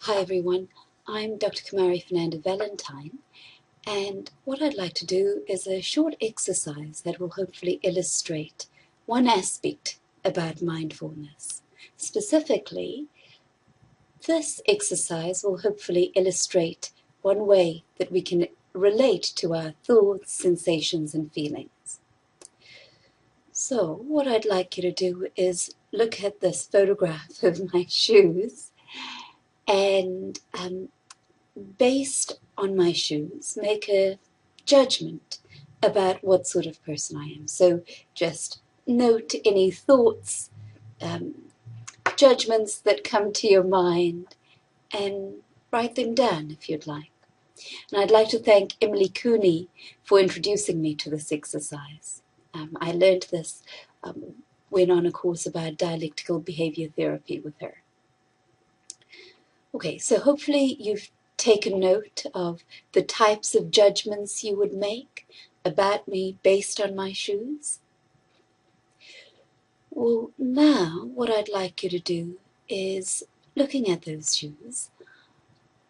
Hi everyone, I'm Dr. Kumari Fernanda Valentine, and what I'd like to do is a short exercise that will hopefully illustrate one aspect about mindfulness. Specifically, this exercise will hopefully illustrate one way that we can relate to our thoughts, sensations, and feelings. So, what I'd like you to do is look at this photograph of my shoes and based on my shoes, make a judgment about what sort of person I am. So just note any thoughts, judgments that come to your mind, and write them down if you'd like. And I'd like to thank Emily Cooney for introducing me to this exercise. I learned this when on a course about dialectical behavior therapy with her. Okay, so hopefully you've taken note of the types of judgments you would make about me based on my shoes. Well, now what I'd like you to do is, looking at those shoes,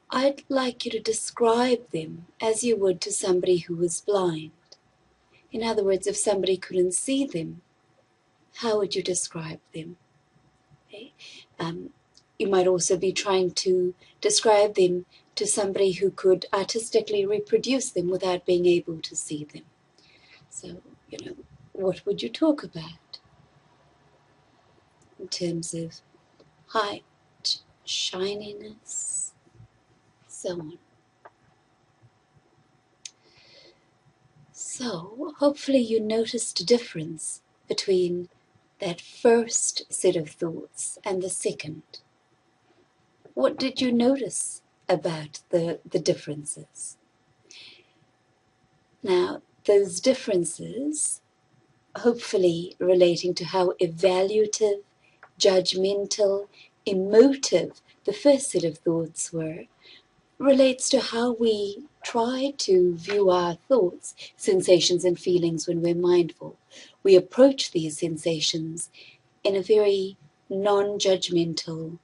I'd like you to describe them as you would to somebody who was blind. In other words, if somebody couldn't see them, how would you describe them? Okay. You might also be trying to describe them to somebody who could artistically reproduce them without being able to see them. So, what would you talk about in terms of height, shininess, so on. So, hopefully you noticed a difference between that first set of thoughts and the second. What did you notice about the differences? Now, those differences, hopefully relating to how evaluative, judgmental, emotive the first set of thoughts were, relates to how we try to view our thoughts, sensations, and feelings when we're mindful. We approach these sensations in a very non-judgmental,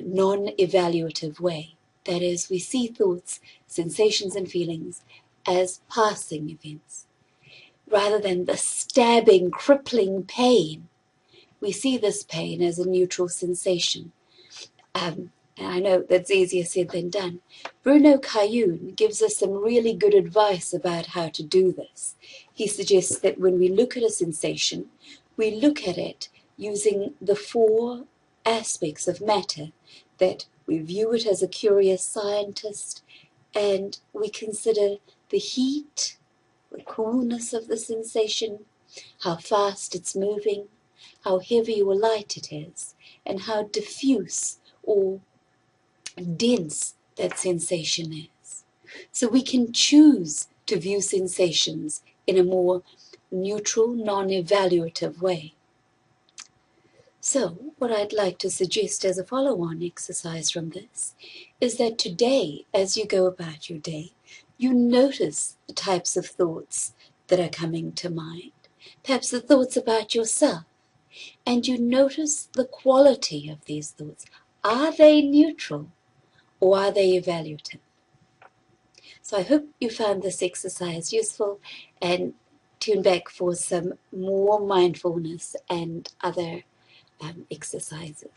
non-evaluative way. That is, we see thoughts, sensations, and feelings as passing events. Rather than the stabbing, crippling pain, we see this pain as a neutral sensation. And I know that's easier said than done. Bruno Cayun gives us some really good advice about how to do this. He suggests that when we look at a sensation, we look at it using the four aspects of matter, that we view it as a curious scientist, and we consider the heat, the coolness of the sensation, how fast it's moving, how heavy or light it is, and how diffuse or dense that sensation is. So we can choose to view sensations in a more neutral, non-evaluative way. So what I'd like to suggest as a follow-on exercise from this is that today, as you go about your day, you notice the types of thoughts that are coming to mind, perhaps the thoughts about yourself, and you notice the quality of these thoughts. Are they neutral or are they evaluative? So I hope you found this exercise useful, and tune back for some more mindfulness and other exercises.